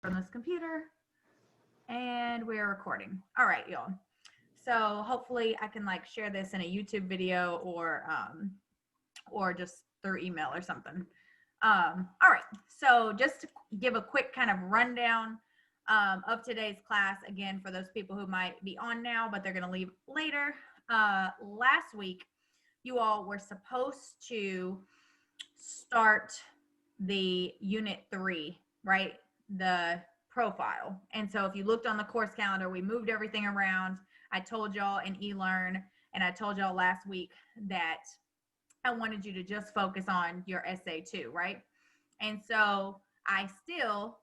from this computer, and we're recording. All right, y'all. So hopefully I can like share this in a YouTube video or just through email or something. All right. So just to give a quick kind of rundown of today's class again for those people who might be on now but they're going to leave later. Last week you all were supposed to start the unit 3, right? The profile. And so if you looked on the course calendar, we moved everything around. I told y'all in eLearn, and I told y'all last week that I wanted you to just focus on your essay too, right? And so I still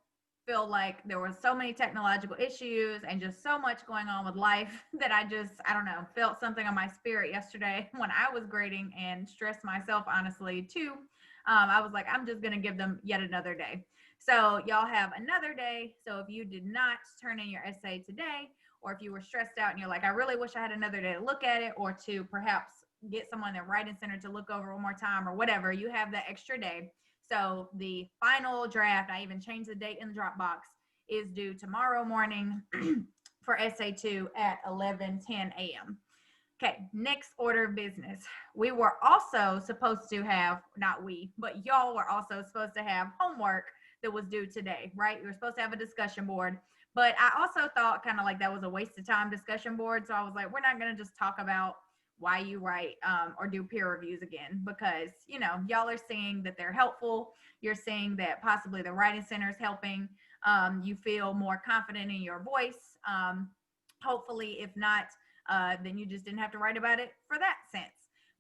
feel like there were so many technological issues and just so much going on with life that I don't know, felt something on my spirit yesterday when I was grading and stressed myself, honestly, too. I was like, I'm just going to give them yet another day. So y'all have another day. So if you did not turn in your essay today, or if you were stressed out and you're like, I really wish I had another day to look at it, or to perhaps get someone at Writing Center to look over one more time or whatever, you have that extra day. So the final draft, I even changed the date in the Dropbox, is due tomorrow morning for essay 2 at 11:10 a.m. Okay, next order of business. We were also supposed to have, not we, but y'all were also supposed to have homework that was due today, right? We were supposed to have a discussion board, but I also thought kind of like that was a waste of time discussion board. So I was like, we're not going to just talk about why you write or do peer reviews again, because y'all are seeing that they're helpful. You're seeing that possibly the Writing Center is helping. You feel more confident in your voice. Hopefully, if not, then you just didn't have to write about it for that sense.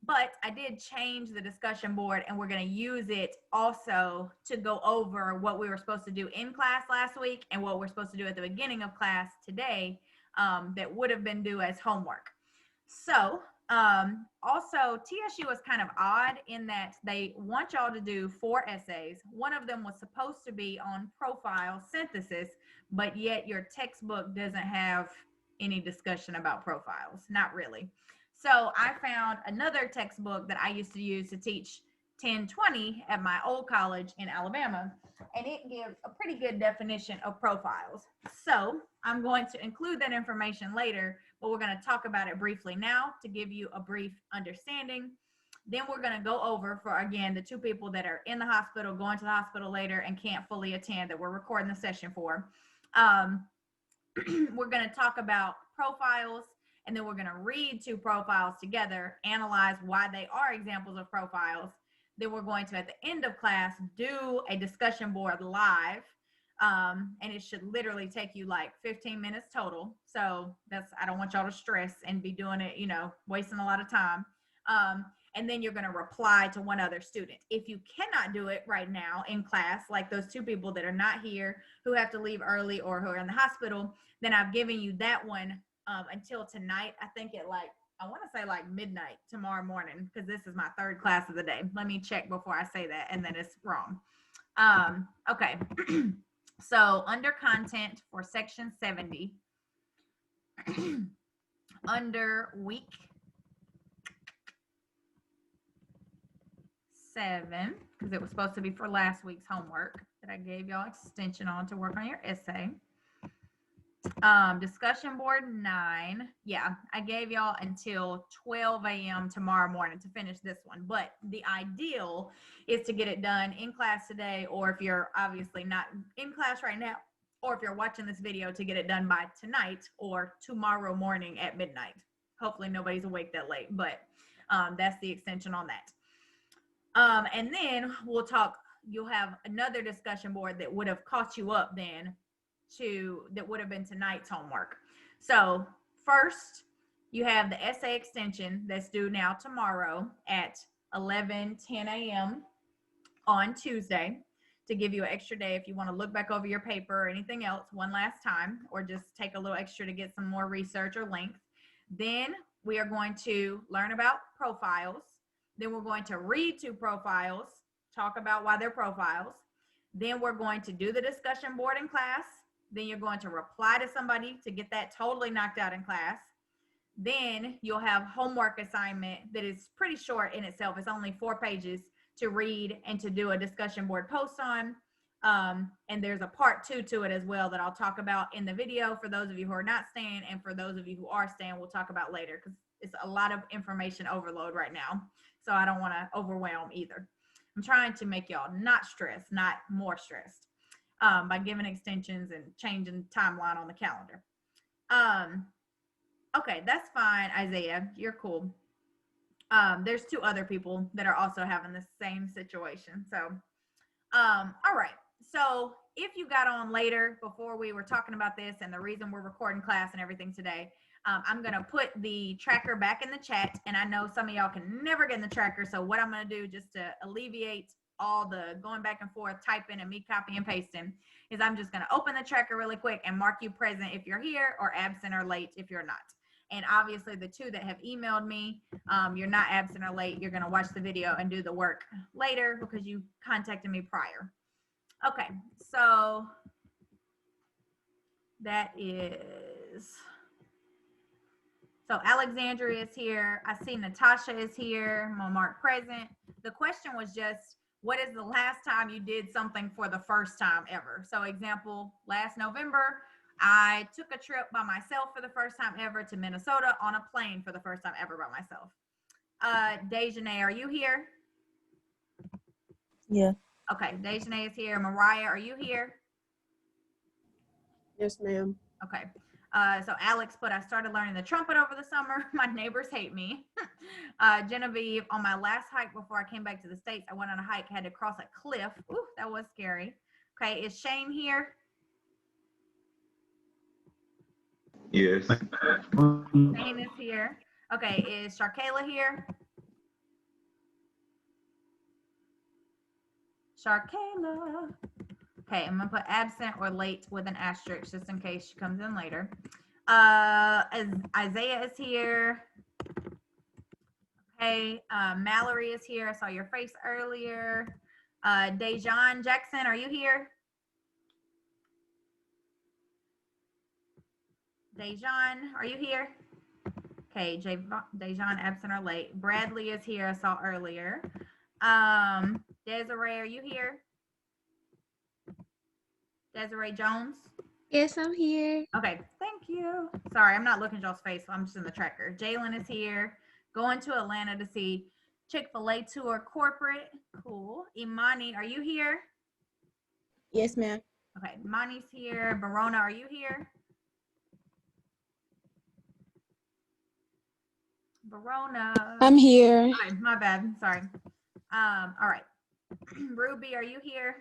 But I did change the discussion board, and we're going to use it also to go over what we were supposed to do in class last week and what we're supposed to do at the beginning of class today that would have been due as homework. So also TSU was kind of odd in that they want y'all to do 4 essays. One of them was supposed to be on profile synthesis, but yet your textbook doesn't have any discussion about profiles, not really. So I found another textbook that I used to use to teach 1020 at my old college in Alabama, and it gives a pretty good definition of profiles. So I'm going to include that information later, but we're going to talk about it briefly now to give you a brief understanding. Then we're going to go over for, again, the 2 people that are in the hospital, going to the hospital later and can't fully attend that we're recording the session for. We're going to talk about profiles, and then we're going to read 2 profiles together, analyze why they are examples of profiles. Then we're going to, at the end of class, do a discussion board live. And it should literally take you like 15 minutes total. So I don't want y'all to stress and be doing it, wasting a lot of time. And then you're going to reply to one other student. If you cannot do it right now in class, like those 2 people that are not here, who have to leave early or who are in the hospital, then I've given you that one until tonight. I think I want to say like midnight tomorrow morning, because this is my 3rd class of the day. Let me check before I say that, and then it's wrong. Okay. So under content for section 70, under week 7, because it was supposed to be for last week's homework that I gave y'all extension on to work on your essay. Discussion board 9. Yeah, I gave y'all until 12 a.m. tomorrow morning to finish this one. But the ideal is to get it done in class today, or if you're obviously not in class right now, or if you're watching this video, to get it done by tonight or tomorrow morning at midnight. Hopefully nobody's awake that late, but that's the extension on that. And then you'll have another discussion board that would have caught you up then that would have been tonight's homework. So first, you have the essay extension that's due now tomorrow at 11:10 a.m. on Tuesday, to give you an extra day if you want to look back over your paper or anything else one last time, or just take a little extra to get some more research or length. Then we are going to learn about profiles. Then we're going to read 2 profiles, talk about why they're profiles. Then we're going to do the discussion board in class. Then you're going to reply to somebody to get that totally knocked out in class. Then you'll have homework assignment that is pretty short in itself. It's only 4 pages to read and to do a discussion board post on. And there's a part 2 to it as well that I'll talk about in the video for those of you who are not staying, and for those of you who are staying, we'll talk about later, because it's a lot of information overload right now. So I don't want to overwhelm either. I'm trying to make y'all not stressed, not more stressed, by giving extensions and changing timeline on the calendar. Okay, that's fine, Isaiah. You're cool. There's 2 other people that are also having the same situation. So, all right. So if you got on later before we were talking about this and the reason we're recording class and everything today, I'm going to put the tracker back in the chat. And I know some of y'all can never get in the tracker. So what I'm going to do, just to alleviate all the going back and forth, typing and me copy and pasting, is I'm just going to open the tracker really quick and mark you present if you're here, or absent or late if you're not. And obviously the 2 that have emailed me, you're not absent or late. You're going to watch the video and do the work later because you contacted me prior. Okay, so that is, so Alexandria is here. I see Natasha is here. I'm gonna mark present. The question was just, what is the last time you did something for the first time ever? So example, last November, I took a trip by myself for the first time ever to Minnesota on a plane for the first time ever by myself. Dejanae, are you here? Yeah. Okay, Dejanae is here. Mariah, are you here? Yes, ma'am. Okay. So Alex put, I started learning the trumpet over the summer. My neighbors hate me. Genevieve, on my last hike before I came back to the States, I went on a hike, had to cross a cliff. Ooh, that was scary. Okay, is Shane here? Yes. Shane is here. Okay, is Sharkayla here? Sharkayla. Okay, I'm gonna put absent or late with an asterisk just in case she comes in later. Isaiah is here. Okay, Mallory is here. I saw your face earlier. Dejan Jackson, are you here? Dejan, are you here? Okay, Dejan absent or late. Bradley is here. I saw earlier. Desiree, are you here? Desiree Jones? Yes, I'm here. Okay, thank you. Sorry, I'm not looking at y'all's face. I'm just in the tracker. Jalen is here. Going to Atlanta to see Chick-fil-A tour corporate. Cool. Imani, are you here? Yes, ma'am. Okay, Imani's here. Verona, are you here? Verona. I'm here. Okay, my bad. Sorry. All right. Ruby, are you here?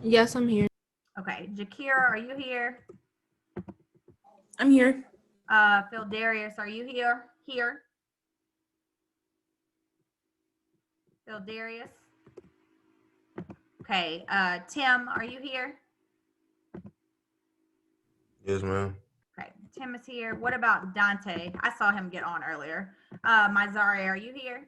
Yes, I'm here. Okay. Jakira, are you here? I'm here. Phil Darius, are you here? Here. Phil Darius. Okay. Tim, are you here? Yes, ma'am. Okay. Tim is here. What about Dante? I saw him get on earlier. Myzari, are you here?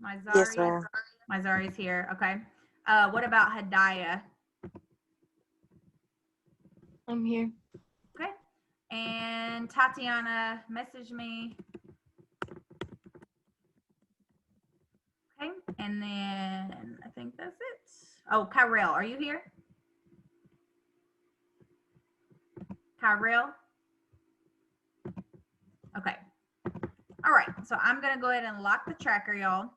Myzari? Yes, ma'am. Myzari is here. Okay. What about Hadaya? I'm here. Okay. And Tatiana messaged me. Okay. And then I think that's it. Oh, Kyrell, are you here? Kyrell? Okay. All right. So I'm going to go ahead and lock the tracker, y'all.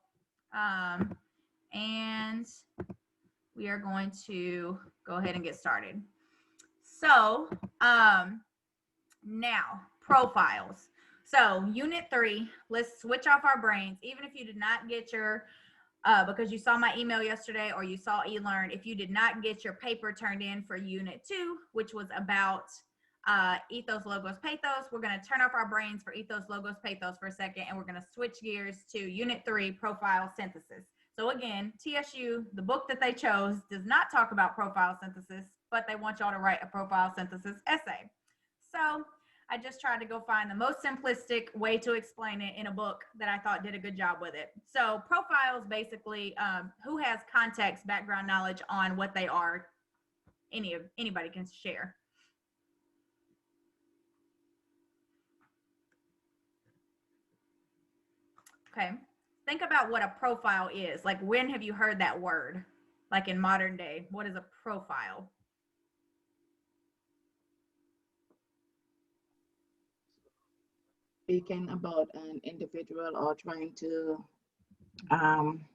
And we are going to go ahead and get started. So now profiles. So unit 3, let's switch off our brains. Even if you did not get your, because you saw my email yesterday or you saw eLearn, if you did not get your paper turned in for unit 2, which was about ethos, logos, pathos, we're going to turn off our brains for ethos, logos, pathos for a second, and we're going to switch gears to unit 3, profile synthesis. So again, TSU, the book that they chose, does not talk about profile synthesis, but they want y'all to write a profile synthesis essay. So I just tried to go find the most simplistic way to explain it in a book that I thought did a good job with it. So profiles basically, who has context, background knowledge on what they are, anybody can share. Okay, think about what a profile is. Like, when have you heard that word? Like in modern day, what is a profile? Speaking about an individual or trying to um,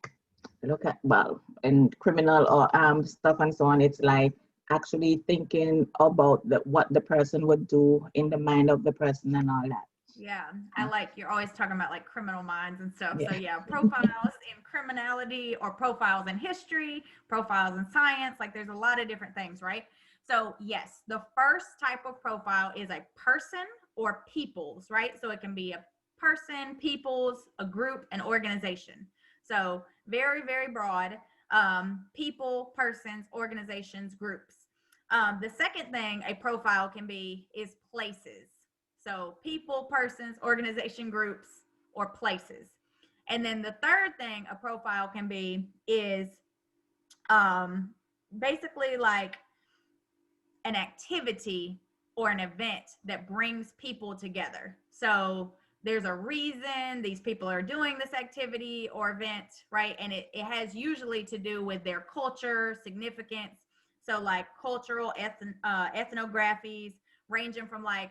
look at, well, and criminal or stuff and so on, it's like actually thinking about what the person would do in the mind of the person and all that. Yeah, I like, you're always talking about like criminal minds and stuff. Yeah. So yeah, profiles in criminality, or profiles in history, profiles in science. Like, there's a lot of different things, right? So yes, the first type of profile is a person or peoples, right? So it can be a person, peoples, a group, an organization. So very, very broad. People, persons, organizations, groups. The second thing a profile can be is places. So people, persons, organization, groups, or places. And then the third thing a profile can be is basically like an activity or an event that brings people together. So there's a reason these people are doing this activity or event, right? And it has usually to do with their culture, significance. So like cultural ethnographies, ranging from like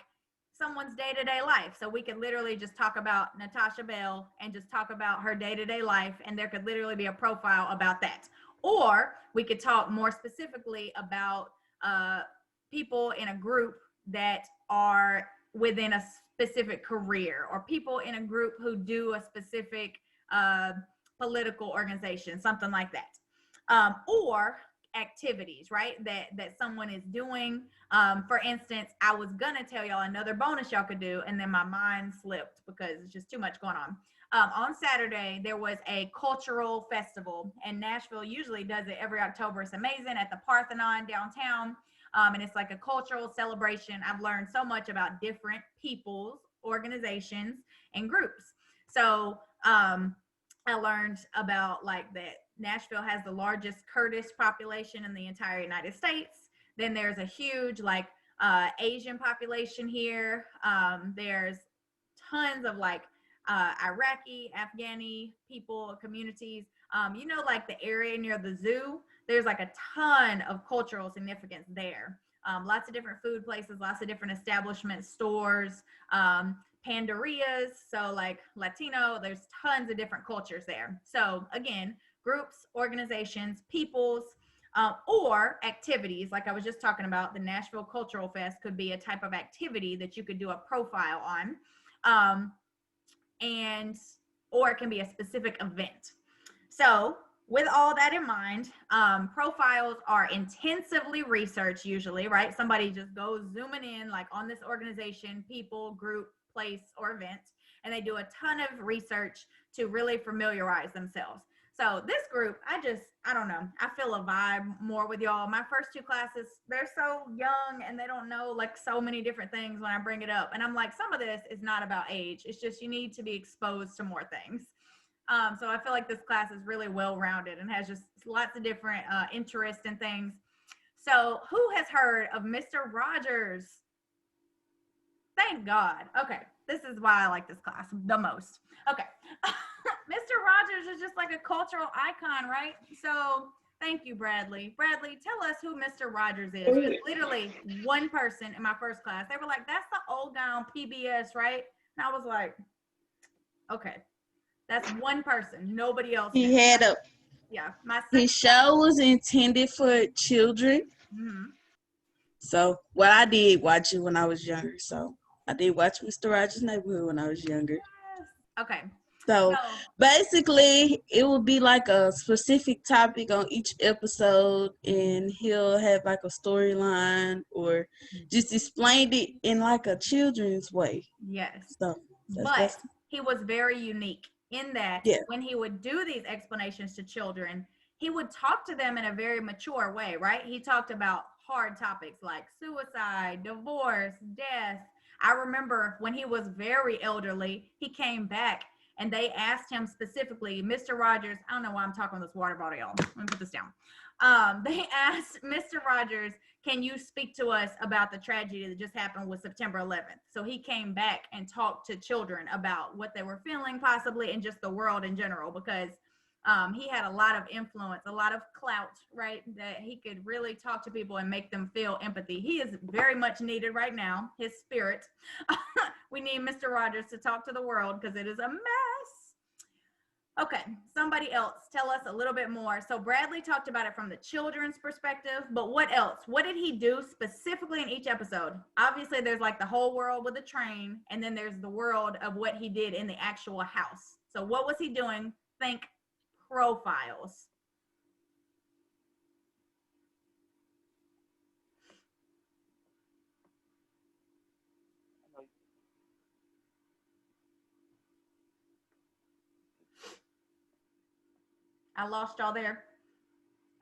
someone's day-to-day life. So we could literally just talk about Natasha Bell and just talk about her day-to-day life, and there could literally be a profile about that. Or we could talk more specifically about people in a group that are within a specific career, or people in a group who do a specific political organization, something like that. Or activities, right, that someone is doing. For instance, I was gonna tell y'all another bonus y'all could do, and then my mind slipped because it's just too much going on. On Saturday, there was a cultural festival, and Nashville usually does it every October. It's amazing, at the Parthenon downtown. And it's like a cultural celebration. I've learned so much about different peoples, organizations, and groups. So I learned about like that Nashville has the largest Kurdish population in the entire United States. Then there's a huge like Asian population here. There's tons of like Iraqi, Afghani people, communities. You know, like the area near the zoo, there's like a ton of cultural significance there. Lots of different food places, lots of different establishments, stores, panderias. So like Latino, there's tons of different cultures there. So again, groups, organizations, peoples, or activities. Like I was just talking about, the Nashville Cultural Fest could be a type of activity that you could do a profile on. Or it can be a specific event. So with all that in mind, profiles are intensively researched usually, right? Somebody just goes zooming in like on this organization, people, group, place, or event, and they do a ton of research to really familiarize themselves. So this group, I don't know, I feel a vibe more with y'all. My first two classes, they're so young and they don't know like so many different things when I bring it up. And I'm like, some of this is not about age. It's just you need to be exposed to more things. So I feel like this class is really well-rounded and has just lots of different interests and things. So who has heard of Mr. Rogers? Thank God. Okay, this is why I like this class the most. Okay. Mr. Rogers is just like a cultural icon, right? So thank you, Bradley. Bradley, tell us who Mr. Rogers is. There's literally one person in my first class. They were like, that's the old guy on PBS, right? And I was like, okay, that's one person. Nobody else. He had a, yeah, my his show was intended for children. Mm-hmm. So, well, I did watch it when I was younger. So I did watch Mr. Rogers' Neighborhood when I was younger. Yes. Okay. So basically, it would be like a specific topic on each episode, and he'll have like a storyline or just explained it in like a children's way. Yes. So, but he was very unique in that when he would do these explanations to children, he would talk to them in a very mature way, right? He talked about hard topics like suicide, divorce, death. I remember when he was very elderly, he came back and they asked him specifically, Mr. Rogers, I don't know why I'm talking on this water bottle, y'all. Let me put this down. They asked Mr. Rogers, can you speak to us about the tragedy that just happened with September 11th? So he came back and talked to children about what they were feeling possibly and just the world in general, because he had a lot of influence, a lot of clout, right? That he could really talk to people and make them feel empathy. He is very much needed right now, his spirit. We need Mr. Rogers to talk to the world because it is a mess. Okay, somebody else, tell us a little bit more. So Bradley talked about it from the children's perspective, but what else? What did he do specifically in each episode? Obviously, there's like the whole world with the train, and then there's the world of what he did in the actual house. So what was he doing? Think profiles. I lost y'all there.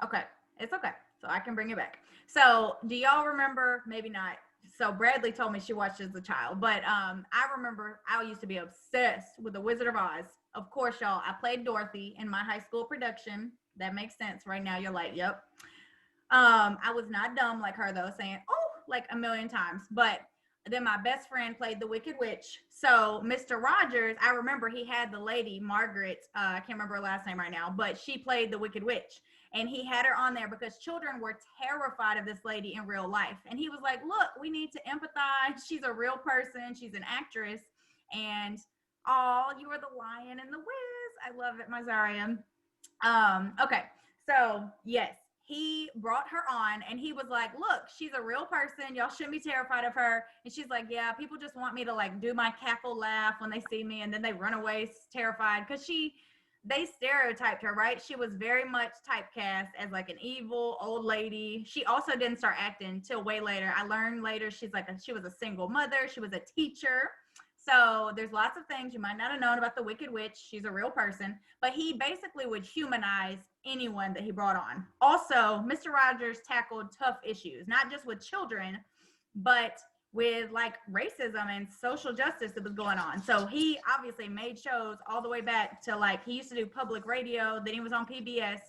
Okay, it's okay. So I can bring it back. So do y'all remember, maybe not, so Bradley told me she watched as a child, but I remember I used to be obsessed with The Wizard of Oz. Of course, y'all, I played Dorothy in my high school production. That makes sense. Right now, you're like, yep. I was not dumb like her, though, saying, oh, like a million times. But then my best friend played the Wicked Witch. So Mr. Rogers, I remember he had the lady, Margaret, I can't remember her last name right now, but she played the Wicked Witch. And he had her on there because children were terrified of this lady in real life. And he was like, look, we need to empathize. She's a real person. She's an actress. And, oh, you are the lion and the whiz. I love it, Mazaria. Okay, so yes, he brought her on and he was like, look, she's a real person. Y'all shouldn't be terrified of her. And she's like, yeah, people just want me to like do my cackle laugh when they see me, and then they run away terrified because they stereotyped her, right? She was very much typecast as like an evil old lady. She also didn't start acting till way later. I learned later she was a single mother. She was a teacher. So there's lots of things you might not have known about the Wicked Witch. She's a real person, but he basically would humanize anyone that he brought on. Also, Mr. Rogers tackled tough issues, not just with children, but with like racism and social justice that was going on. So he obviously made shows all the way back to like, he used to do public radio, then he was on PBS.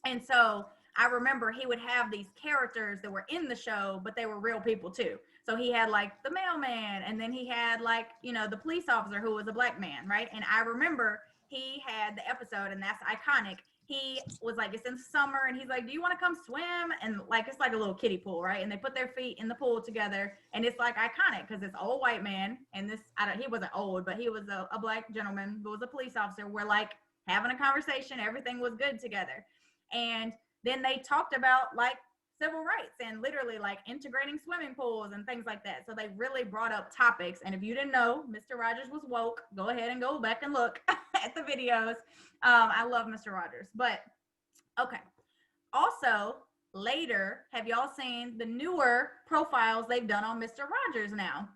And so I remember he would have these characters that were in the show, but they were real people too. So he had like the mailman, and then he had like, you know, the police officer who was a black man, right? And I remember he had the episode, and that's iconic. He was like, it's in summer, and he's like, do you want to come swim? And like, it's like a little kiddie pool, right? And they put their feet in the pool together, and it's like iconic because this old white man and this, he wasn't old, but he was a black gentleman who was a police officer. We're like having a conversation. Everything was good together. And then they talked about like civil rights and literally like integrating swimming pools and things like that. So they really brought up topics. And if you didn't know, Mr. Rogers was woke. Go ahead and go back and look at the videos. I love Mr. Rogers. But okay. Also, later, have y'all seen the newer profiles they've done on Mr. Rogers now?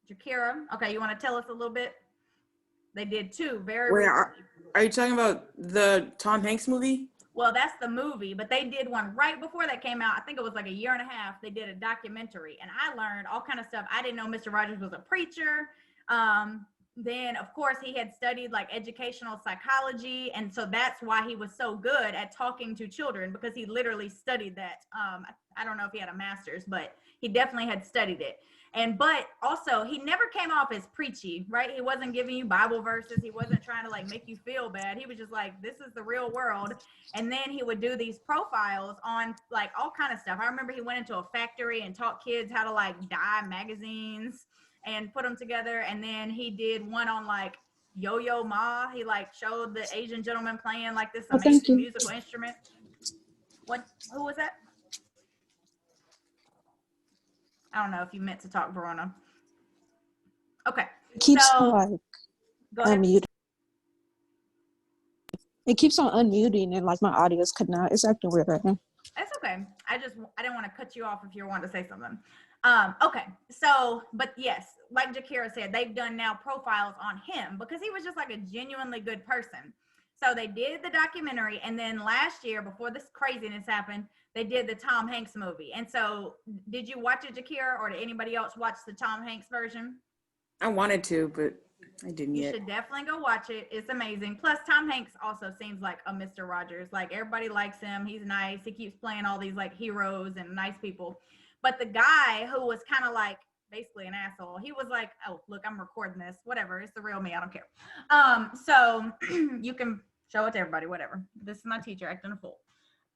Jakira, okay, you want to tell us a little bit? They did two very Where are you talking about the Tom Hanks movie? Well, that's the movie, but they did one right before that came out. I think it was like a year and a half. They did a documentary, and I learned all kind of stuff. I didn't know Mr. Rogers was a preacher. Then, of course, he had studied like educational psychology, and so that's why he was so good at talking to children, because he literally studied that. I don't know if he had a master's, but he definitely had studied it. But also he never came off as preachy, right? He wasn't giving you Bible verses. He wasn't trying to like make you feel bad. He was just like, this is the real world. And then he would do these profiles on like all kind of stuff. I remember he went into a factory and taught kids how to like dye magazines and put them together. And then he did one on like Yo-Yo Ma. He like showed the Asian gentleman playing like this amazing musical instrument. Who was that? I don't know if you meant to talk, Verona. Okay. It keeps so, on like go ahead. unmuting. It keeps on unmuting and like my audio's cutting out. It's acting weird right now. That's okay. I didn't want to cut you off if you wanted to say something. Okay. So, but yes, like Jakira said, they've done now profiles on him because he was just like a genuinely good person. So they did the documentary, and then last year, before this craziness happened, they did the Tom Hanks movie. And so did you watch it, Jakira, or did anybody else watch the Tom Hanks version? I wanted to, but I didn't You yet. should definitely go watch it. It's amazing. Plus, Tom Hanks also seems like a Mr. Rogers. Like, everybody likes him. He's nice. He keeps playing all these like heroes and nice people. But the guy who was kind of like basically an asshole, he was like, "Oh, look, I'm recording this. Whatever. It's the real me. I don't care." So you can show it to everybody. Whatever. This is my teacher acting a fool.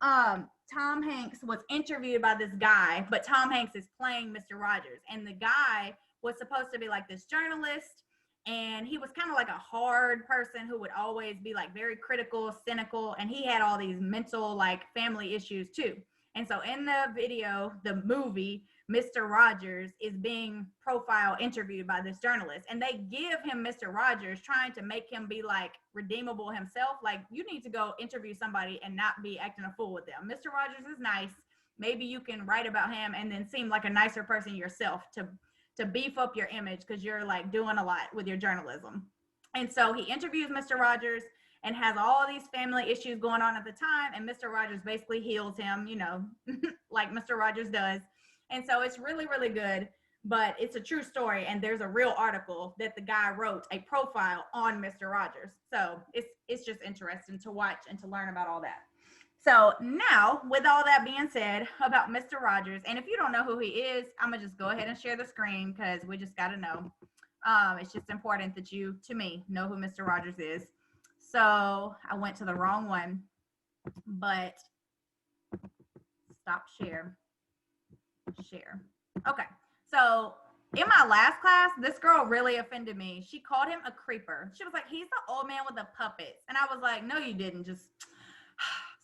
Tom Hanks was interviewed by this guy, but Tom Hanks is playing Mr. Rogers, and the guy was supposed to be like this journalist, and he was kind of like a hard person who would always be like very critical, cynical, and he had all these mental like family issues too. And so in the video, the movie, Mr. Rogers is being profile interviewed by this journalist, and they give him Mr. Rogers trying to make him be like redeemable himself. Like, you need to go interview somebody and not be acting a fool with them. Mr. Rogers is nice. Maybe you can write about him and then seem like a nicer person yourself to beef up your image, because you're like doing a lot with your journalism. And so he interviews Mr. Rogers and has all these family issues going on at the time, and Mr. Rogers basically heals him, you know, like Mr. Rogers does. And so it's really, really good, but it's a true story, and there's a real article that the guy wrote, a profile on Mr. Rogers. So it's just interesting to watch and to learn about all that. So now, with all that being said about Mr. Rogers, and if you don't know who he is, I'm gonna just go ahead and share the screen, because we just gotta know. It's just important that you, to me, know who Mr. Rogers is. So I went to the wrong one, but stop share. Okay, so in my last class, this girl really offended me. She called him a creeper. She was like, "He's the old man with the puppets." And I was like, "No, you didn't." Just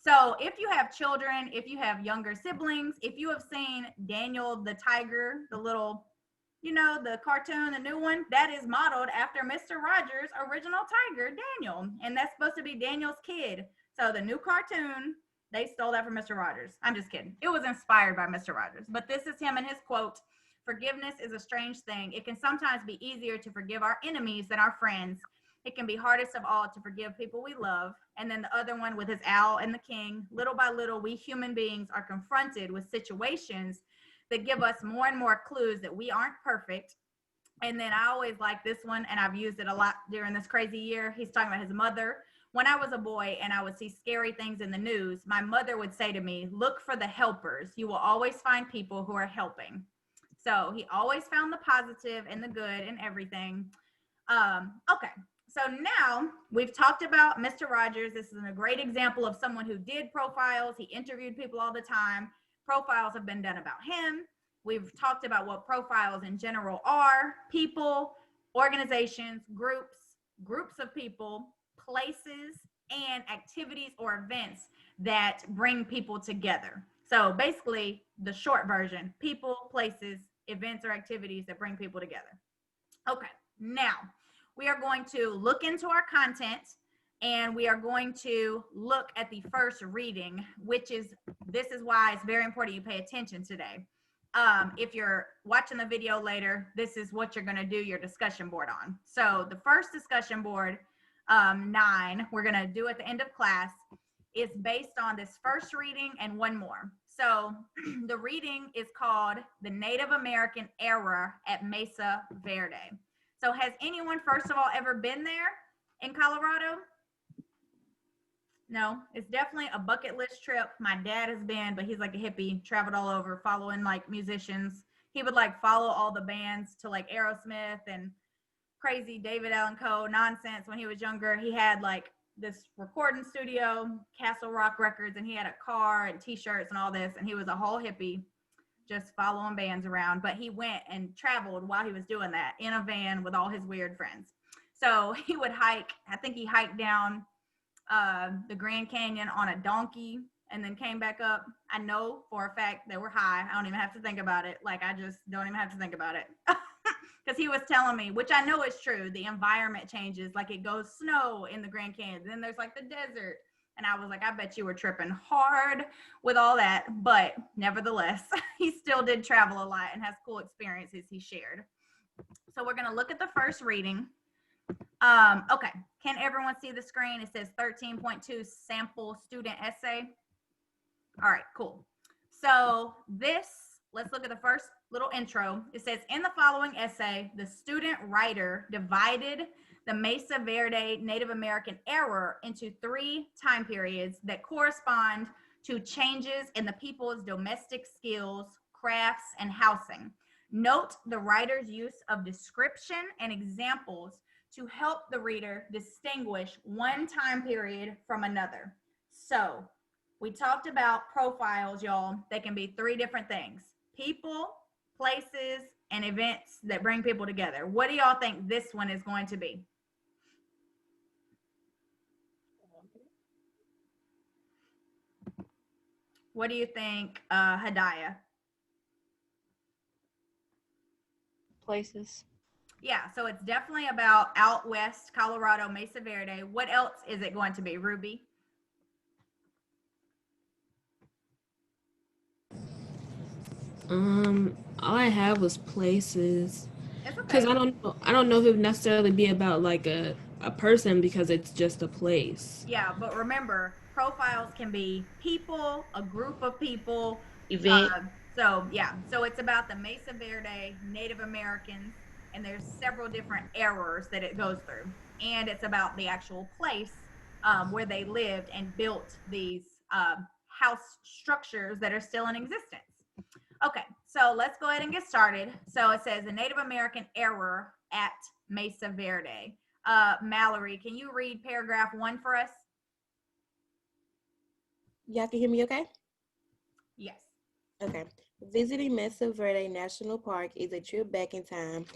so if you have children, if you have younger siblings, if you have seen Daniel the Tiger, the little, you know, the cartoon, the new one, that is modeled after Mr. Rogers' original tiger, Daniel. And that's supposed to be Daniel's kid. So the new cartoon, they stole that from Mr. Rogers. I'm just kidding. It was inspired by Mr. Rogers. But this is him and his quote: "Forgiveness is a strange thing. It can sometimes be easier to forgive our enemies than our friends. It can be hardest of all to forgive people we love." And then the other one with his owl and the king: "Little by little, we human beings are confronted with situations that give us more and more clues that we aren't perfect." And then I always like this one, and I've used it a lot during this crazy year. He's talking about his mother. "When I was a boy and I would see scary things in the news, my mother would say to me, 'Look for the helpers. You will always find people who are helping.'" So he always found the positive and the good in everything. Okay, so now we've talked about Mr. Rogers. This is a great example of someone who did profiles. He interviewed people all the time. Profiles have been done about him. We've talked about what profiles in general are: people, organizations, groups of people, places, and activities or events that bring people together. So basically, the short version: people, places, events, or activities that bring people together. Okay, now we are going to look into our content, and we are going to look at the first reading, this is why it's very important you pay attention today. If you're watching the video later, this is what you're going to do your discussion board on. So the first discussion board, 9, we're going to do at the end of class, is based on this first reading and one more. So the reading is called "The Native American Era at Mesa Verde." So has anyone, first of all, ever been there in Colorado? No, it's definitely a bucket list trip. My dad has been, but he's like a hippie, traveled all over, following like musicians. He would like follow all the bands to like Aerosmith and crazy David Allan Coe nonsense. When he was younger, he had like this recording studio, Castle Rock Records, and he had a car and t-shirts and all this, and he was a whole hippie, just following bands around. But he went and traveled while he was doing that in a van with all his weird friends. So he would hike. I think he hiked down the Grand Canyon on a donkey and then came back up. I know for a fact they were high. I don't even have to think about it. Like, I just don't even have to think about it. Because he was telling me, which I know is true, the environment changes. Like, it goes snow in the Grand Canyon. Then there's like the desert. And I was like, I bet you were tripping hard with all that. But nevertheless, he still did travel a lot and has cool experiences he shared. So we're going to look at the first reading. Okay, can everyone see the screen? It says 13.2 sample student essay. All right, cool. So this let's look at the first little intro. It says, in the following essay, the student writer divided the Mesa Verde Native American era into 3 time periods that correspond to changes in the people's domestic skills, crafts, and housing. Note the writer's use of description and examples to help the reader distinguish one time period from another. So, we talked about profiles, y'all. They can be 3 different things: people, places, and events that bring people together. What do y'all think this one is going to be? What do you think, Hadaya? Places. Yeah, so it's definitely about out west, Colorado, Mesa Verde. What else is it going to be, Ruby? All I have was places. It's Because okay. I don't know if it would necessarily be about like a person because it's just a place. Yeah, but remember, profiles can be people, a group of people. Event. So yeah, so it's about the Mesa Verde Native Americans, and there's several different eras that it goes through, and it's about the actual place where they lived and built these house structures that are still in existence. Okay, so let's go ahead and get started. So it says the Native American era at Mesa Verde. Mallory, can you read paragraph 1 for us? Y'all can hear me okay? Yes. Okay. Visiting Mesa Verde National Park is a trip back in time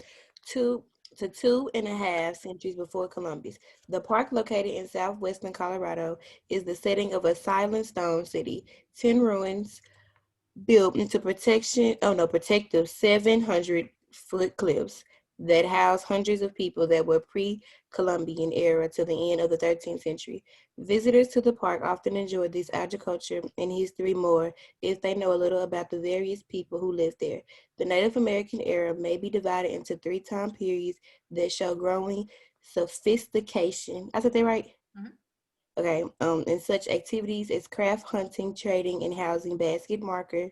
to 2.5 centuries before Columbus. The park, located in southwestern Colorado, is the setting of a silent stone city. 10 ruins built into protective 700-foot cliffs that house hundreds of people that were pre-Columbian era to the end of the 13th century. Visitors to the park often enjoy this agriculture and history more if they know a little about the various people who lived there. The Native American era may be divided into 3 time periods that show growing sophistication. I said that right? Mhm. Okay, in such activities as craft hunting, trading, and housing, basket marker,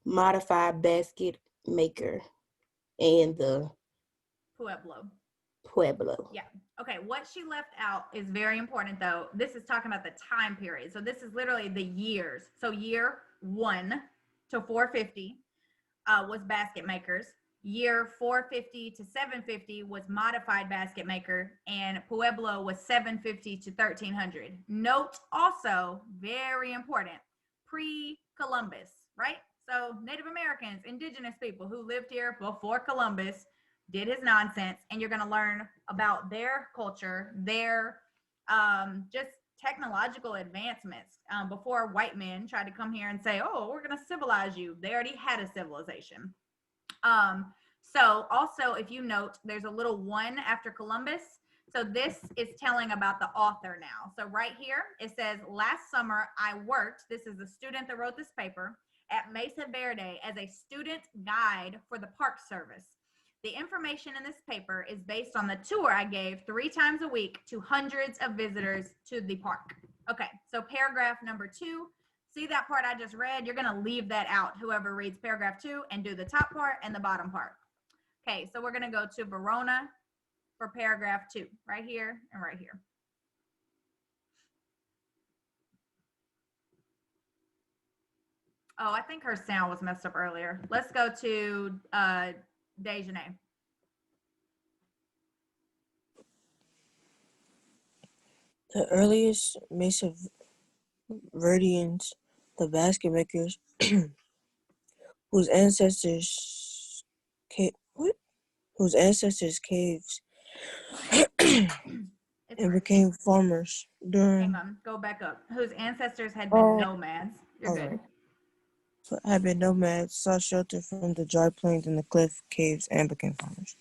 modified basket maker, and the Pueblo. Yeah. Okay. What she left out is very important, though. This is talking about the time period. So this is literally the years. So year 1 to 450 was basket makers. Year 450 to 750 was modified basket maker, and Pueblo was 750 to 1300. Note also, very important, pre-Columbus, right? So Native Americans, indigenous people who lived here before Columbus did his nonsense, and you're going to learn about their culture, their just technological advancements before white men tried to come here and say, oh, we're going to civilize you. They already had a civilization. So also, if you note, there's a little 1 after Columbus. So this is telling about the author now. So right here, it says, last summer I worked, this is the student that wrote this paper, at Mesa Verde as a student guide for the Park Service. The information in this paper is based on the tour I gave 3 times a week to hundreds of visitors to the park. Okay, so paragraph number 2. See that part I just read? You're going to leave that out, whoever reads paragraph 2, and do the top part and the bottom part. Okay, so we're going to go to Verona for paragraph 2, right here and right here. Oh, I think her sound was messed up earlier. Let's go to Dejanay. The earliest Mesa Verdeans, the basket makers, whose ancestors caves and became farmers during. Hang on, go back up. Whose ancestors had been nomads. You're good. Right. Had been nomads, sought shelter from the dry plains and the cliff caves, and became farmers.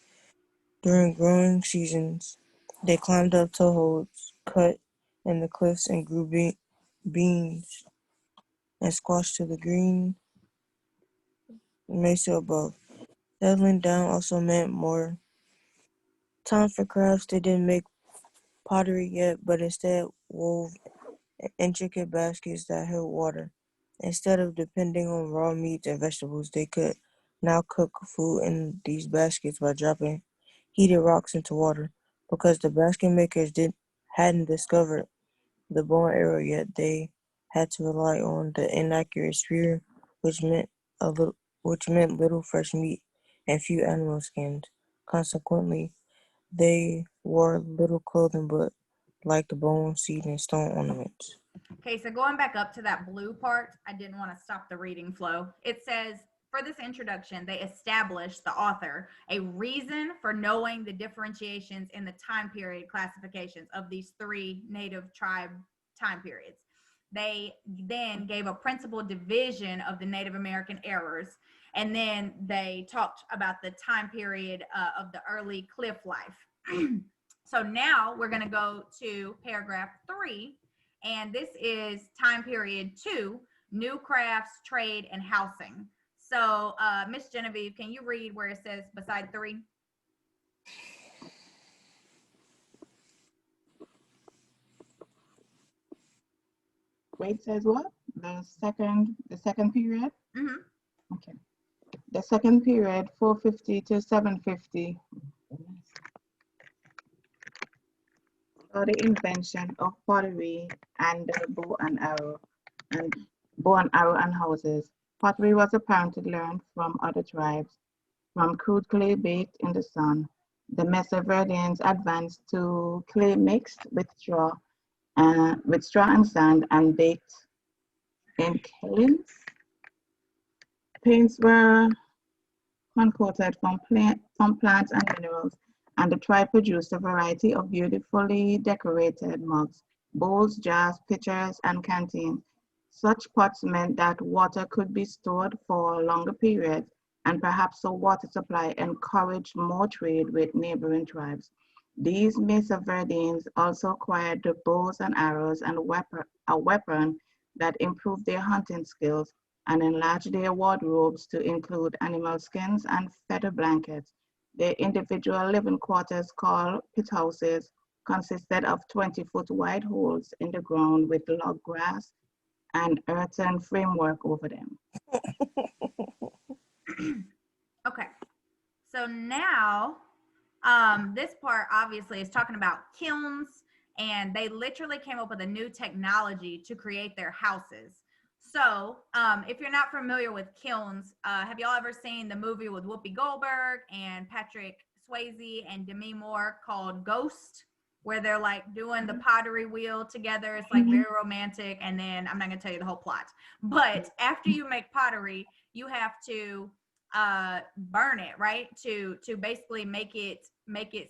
During growing seasons, they climbed up toeholds, cut in the cliffs, and grew beans and squash to the green mesa above. Settling down also meant more time for crafts. They didn't make pottery yet, but instead wove intricate baskets that held water. Instead of depending on raw meats and vegetables, they could now cook food in these baskets by dropping heated rocks into water. Because the basket makers hadn't discovered the bone arrow yet, they had to rely on the inaccurate spear, which meant little fresh meat and few animal skins. Consequently, they wore little clothing but like the bone, seed, and stone ornaments. Okay, so going back up to that blue part, I didn't want to stop the reading flow. It says, for this introduction, they established, the author, a reason for knowing the differentiations in the time period classifications of these three native tribe time periods. They then gave a principal division of the Native American errors, and then they talked about the time period of the early cliff life. So now we're going to go to paragraph 3, and this is time period 2, new crafts, trade, and housing. So, Miss Genevieve, can you read where it says beside 3? Wait, says what? The second period? Mm-hmm. Okay. The second period, 450 to 750. Saw the invention of pottery and the bow and arrow and houses. Pottery was apparently learned from other tribes, from crude clay baked in the sun. The Mesa Verdeans advanced to clay mixed with straw and sand and baked in kilns. Paints were concocted from plants and minerals, and the tribe produced a variety of beautifully decorated mugs, bowls, jars, pitchers, and canteens. Such pots meant that water could be stored for longer periods, and perhaps a water supply encouraged more trade with neighboring tribes. These Mesa Verdeans also acquired the bows and arrows and a weapon that improved their hunting skills and enlarged their wardrobes to include animal skins and feather blankets. Their individual living quarters, called pit houses, consisted of 20-foot wide holes in the ground with log grass and earthen framework over them. Okay, so now this part obviously is talking about kilns, and they literally came up with a new technology to create their houses. So if you're not familiar with kilns, have y'all ever seen the movie with Whoopi Goldberg and Patrick Swayze and Demi Moore called Ghost, where they're like doing the pottery wheel together? It's like very romantic, and then I'm not gonna tell you the whole plot, but after you make pottery, you have to burn it, right, to basically make it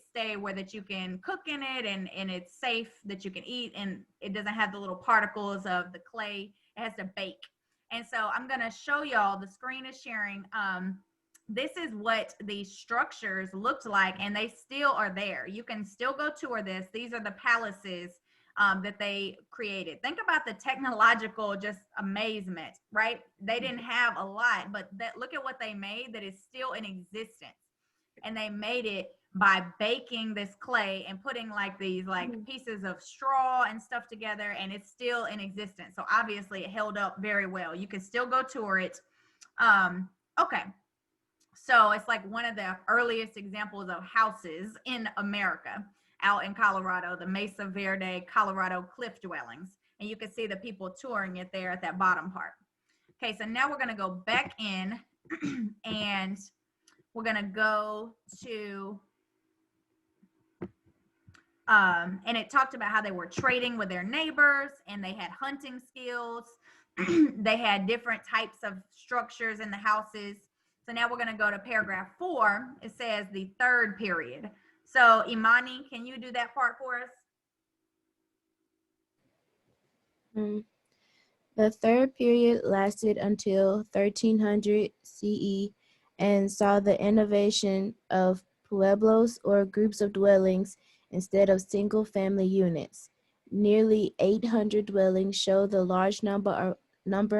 stay where that you can cook in it, and it's safe that you can eat, and it doesn't have the little particles of the clay. It has to bake. And so I'm going to show y'all, the screen is sharing. This is what these structures looked like, and they still are there. You can still go tour this. These are the palaces that they created. Think about the technological just amazement, right? They didn't have a lot, but look at what they made that is still in existence. And they made it by baking this clay and putting like these pieces of straw and stuff together, and it's still in existence. So obviously it held up very well. You can still go tour it. Okay. So it's like one of the earliest examples of houses in America out in Colorado, the Mesa Verde, Colorado cliff dwellings. And you can see the people touring it there at that bottom part. Okay, so now we're going to go back in and we're going to go to, and it talked about how they were trading with their neighbors and they had hunting skills. They had different types of structures in the houses. So now we're going to go to paragraph 4. It says the third period. So Imani, can you do that part for us? The third period lasted until 1300 CE and saw the innovation of pueblos, or groups of dwellings, instead of single-family units. Nearly 800 dwellings show the large number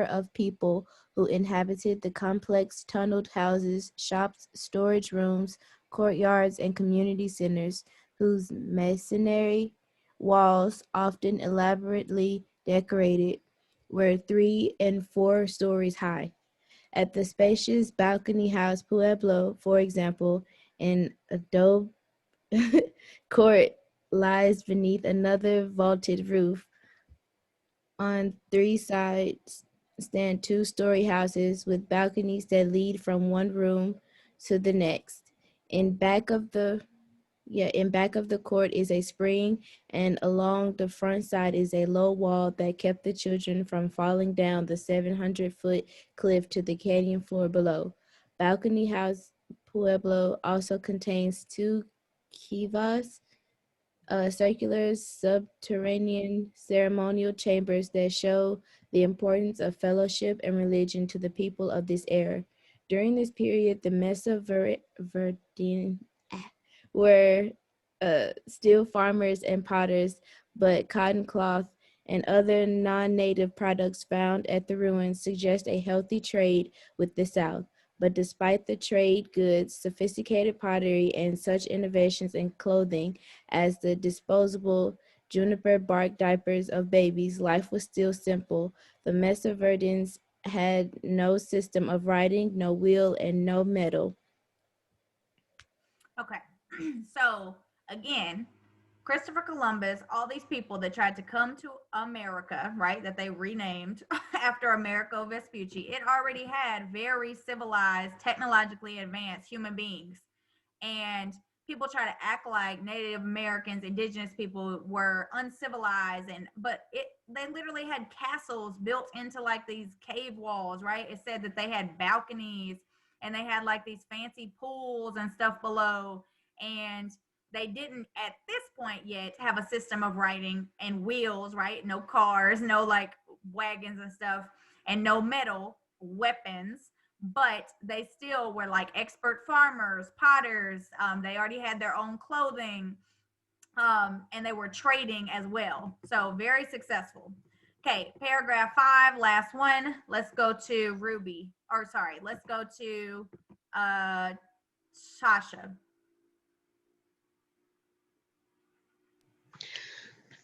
of people who inhabited the complex tunneled houses, shops, storage rooms, courtyards, and community centers, whose masonry walls, often elaborately decorated, were 3 and 4 stories high. At the spacious balcony house Pueblo, for example, an adobe court lies beneath another vaulted roof. On 3 sides stand 2-story houses with balconies that lead from one room to the next. In back of the court is a spring, and along the front side is a low wall that kept the children from falling down the 700-foot cliff to the canyon floor below. Balcony House Pueblo also contains 2 kivas, circular subterranean ceremonial chambers that show the importance of fellowship and religion to the people of this era. During this period, the Mesa Verde were still farmers and potters, but cotton cloth and other non-native products found at the ruins suggest a healthy trade with the South. But despite the trade goods, sophisticated pottery, and such innovations in clothing as the disposable juniper bark diapers of babies, life was still simple. The Mesa Verdens had no system of writing, no wheel, and no metal. Okay. So again, Christopher Columbus, all these people that tried to come to America, right, that they renamed after Amerigo Vespucci, it already had very civilized, technologically advanced human beings. And people try to act like Native Americans, indigenous people were uncivilized, but they literally had castles built into like these cave walls, right? It said that they had balconies and they had like these fancy pools and stuff below, and they didn't at this point yet have a system of writing and wheels, right? No cars, no like wagons and stuff, and no metal weapons, but they still were like expert farmers, potters. They already had their own clothing, and they were trading as well. So very successful. Okay, paragraph 5, last one. Let's go to Ruby. Or sorry, let's go to Sasha.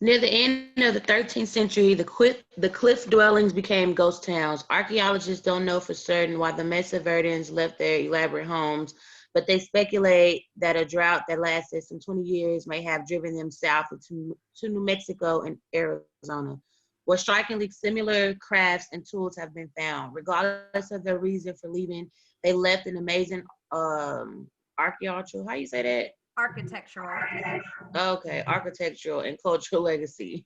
Near the end of the 13th century, the cliff dwellings became ghost towns. Archaeologists don't know for certain why the Mesa Verdens left their elaborate homes, but they speculate that a drought that lasted some 20 years may have driven them south to New Mexico and Arizona, where strikingly similar crafts and tools have been found. Regardless of their reason for leaving, they left an amazing archaeological, how you say that? Architectural. Okay, architectural and cultural legacy.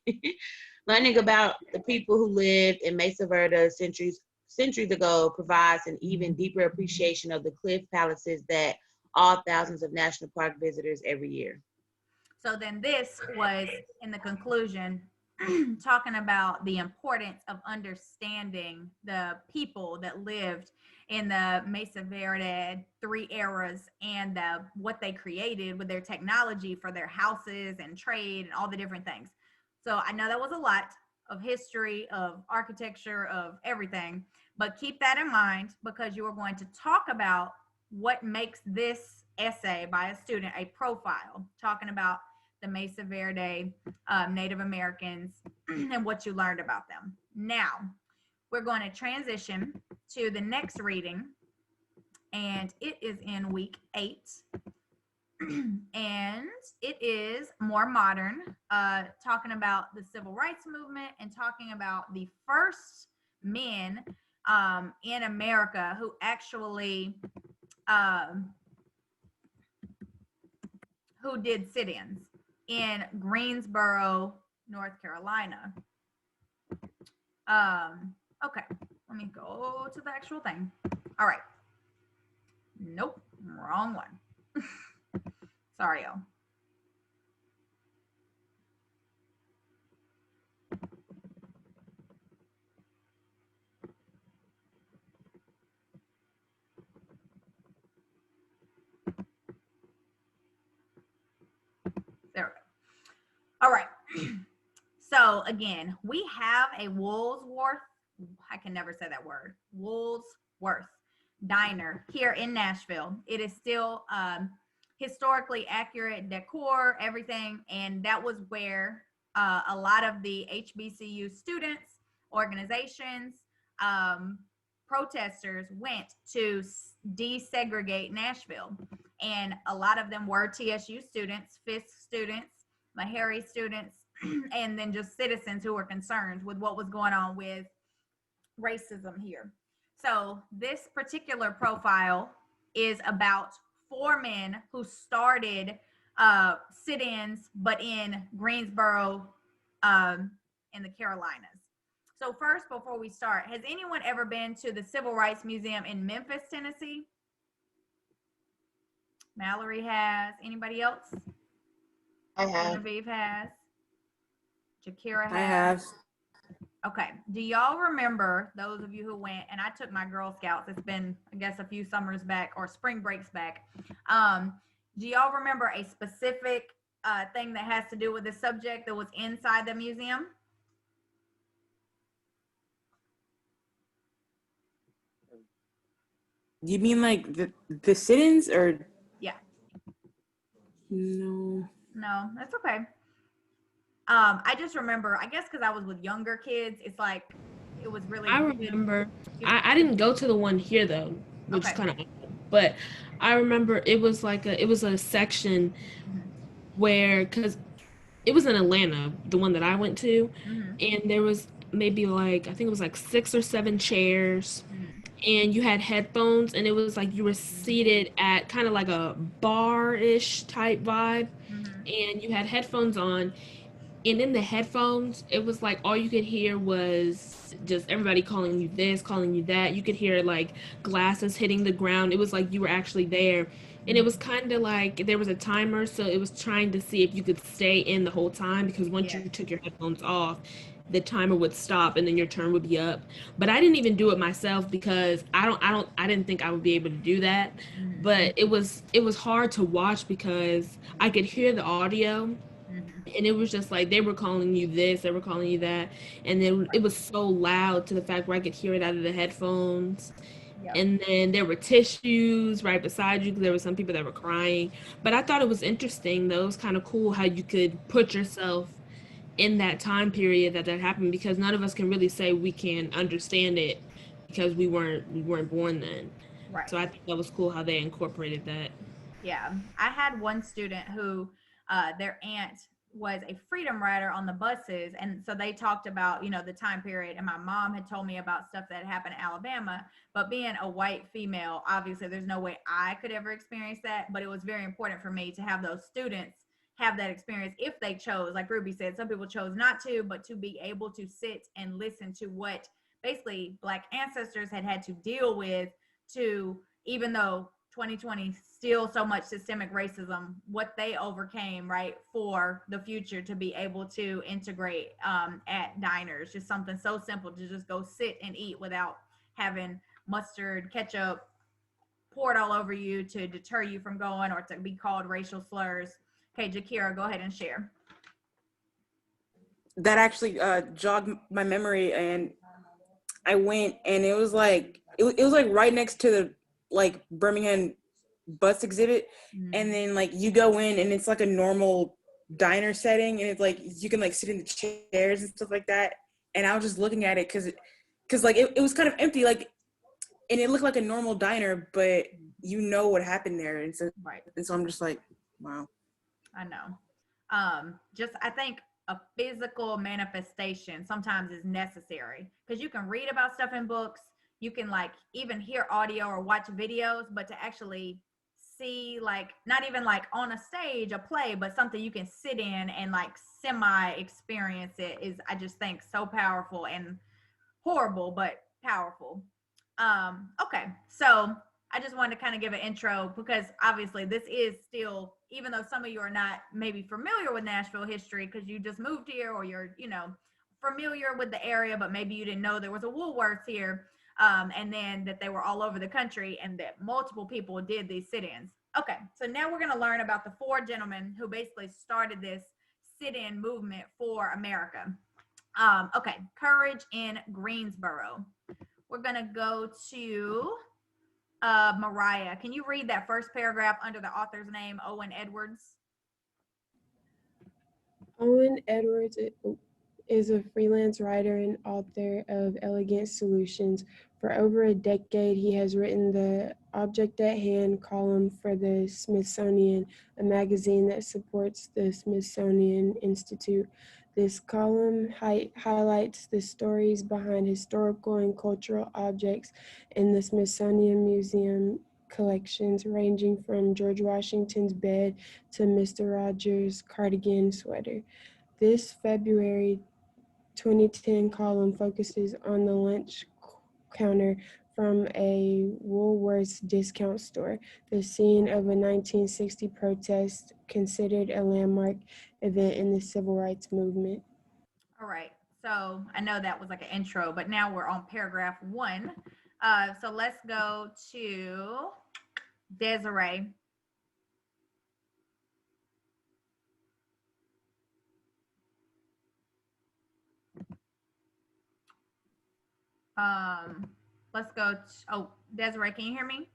Learning about the people who lived in Mesa Verde centuries ago provides an even deeper appreciation of the cliff palaces that awe thousands of national park visitors every year. So then this was in the conclusion talking about the importance of understanding the people that lived in the Mesa Verde 3 eras and what they created with their technology for their houses and trade and all the different things. So I know that was a lot of history, of architecture, of everything, but keep that in mind because you are going to talk about what makes this essay by a student a profile, talking about the Mesa Verde Native Americans and what you learned about them. Now, we're going to transition to the next reading, and it is in week 8. And it is more modern, talking about the civil rights movement and talking about the first men in America who actually who did sit-ins in Greensboro, North Carolina. Okay, let me go to the actual thing. All right. Nope, wrong one. Sorry, y'all. There we go. All right. So again, we have a Woolsworth, I can never say that word, Woolsworth diner here in Nashville. It is still historically accurate decor, everything, and that was where a lot of the HBCU students organizations, protesters went to desegregate Nashville. And a lot of them were TSU students, Fisk students, Meharry students, and then just citizens who were concerned with what was going on with racism here. So this particular profile is about 4 men who started sit-ins, but in Greensboro, in the Carolinas. So first, before we start, has anyone ever been to the Civil Rights Museum in Memphis, Tennessee? Mallory has. Anybody else? I have. Genevieve has. Jakira has. I have. Okay. Do y'all remember, those of you who went, and I took my Girl Scouts, it's been, I guess, a few summers back or spring breaks back. Do y'all remember a specific thing that has to do with the subject that was inside the museum? You mean like the sit-ins or? Yeah. No. No, that's okay. I just remember, I guess because I was with younger kids, it's like it was really. I remember. I didn't go to the one here though, which is kind of odd. But I remember it was like it was a section where, because it was in Atlanta, the one that I went to, and there was maybe like, I think it was like 6 or 7 chairs, and you had headphones, and it was like you were seated at kind of like a bar-ish type vibe, and you had headphones on, and in the headphones, it was like all you could hear was just everybody calling you this, calling you that. You could hear like glasses hitting the ground. It was like you were actually there. And it was kind of like there was a timer, so it was trying to see if you could stay in the whole time, because once you took your headphones off, the timer would stop and then your turn would be up. But I didn't even do it myself because I didn't think I would be able to do that. But it was hard to watch because I could hear the audio. And it was just like they were calling you this, they were calling you that, and then it was so loud to the fact where I could hear it out of the headphones. And then there were tissues right beside you because there were some people that were crying. But I thought it was interesting, though. It was kind of cool how you could put yourself in that time period that happened, because none of us can really say we can understand it because we weren't born then. Right. So I think that was cool how they incorporated that. Yeah, I had one student who their aunt was a freedom rider on the buses, and so they talked about, you know, the time period, and my mom had told me about stuff that happened in Alabama. But being a white female, obviously there's no way I could ever experience that, but it was very important for me to have those students have that experience if they chose. Like Ruby said, some people chose not to, but to be able to sit and listen to what basically Black ancestors had to deal with, to, even though 2020 still so much systemic racism, what they overcame, right, for the future, to be able to integrate at diners, just something so simple, to just go sit and eat without having mustard, ketchup poured all over you to deter you from going, or to be called racial slurs. Okay, Jakira, go ahead and share. That actually jogged my memory, and I went, and it was like it was like right next to the like Birmingham bus exhibit, and then like you go in and it's like a normal diner setting, and it's like you can like sit in the chairs and stuff like that. And I was just looking at it because like it was kind of empty, like, and it looked like a normal diner, but you know what happened there, and so I'm just like, wow. I know. Just, I think a physical manifestation sometimes is necessary, because you can read about stuff in books, you can like even hear audio or watch videos, but to actually see, like, not even like on a stage, a play, but something you can sit in and like semi experience it, is, I just think, so powerful, and horrible, but powerful. Okay, so I just wanted to kind of give an intro, because obviously this is still, even though some of you are not maybe familiar with Nashville history because you just moved here, or you're, you know, familiar with the area, but maybe you didn't know there was a Woolworths here, and then that they were all over the country, and that multiple people did these sit-ins. Okay, so now we're going to learn about the 4 gentlemen who basically started this sit-in movement for America. Okay, Courage in Greensboro. We're going to go to Mariah. Can you read that first paragraph under the author's name, Owen Edwards? Owen Edwards. is a freelance writer and author of Elegant Solutions. For over a decade, he has written the Object at Hand column for the Smithsonian, a magazine that supports the Smithsonian Institute. This column highlights the stories behind historical and cultural objects in the Smithsonian Museum collections, ranging from George Washington's bed to Mr. Rogers' cardigan sweater. This February 2010 column focuses on the lunch counter from a Woolworths discount store, the scene of a 1960 protest considered a landmark event in the civil rights movement. All right. So I know that was like an intro, but now we're on paragraph 1. So let's go to Desiree. Let's go. Oh, Desiree, can you hear me?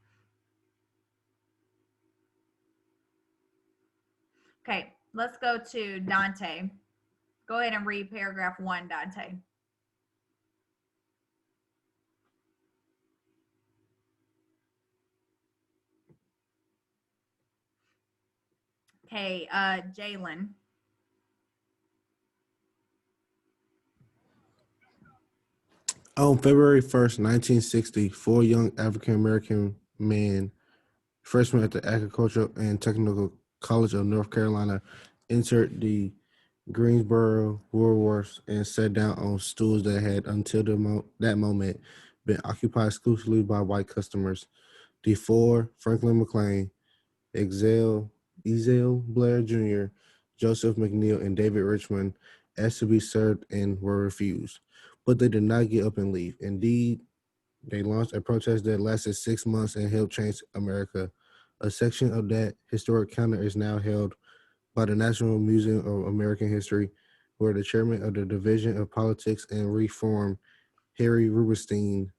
Okay, let's go to Dante. Go ahead and read paragraph 1, Dante. Okay, Jalen. On February 1st, 1960, 4 young African-American men, freshmen at the Agricultural and Technical College of North Carolina, entered the Greensboro Woolworths and sat down on stools that had, until that moment, been occupied exclusively by white customers. The 4, Franklin McLean, Ezell Blair Jr., Joseph McNeil, and David Richmond, asked to be served and were refused. But they did not get up and leave. Indeed, they launched a protest that lasted 6 months and helped change America. A section of that historic counter is now held by the National Museum of American History, where the chairman of the Division of Politics and Reform, Harry Rubenstein,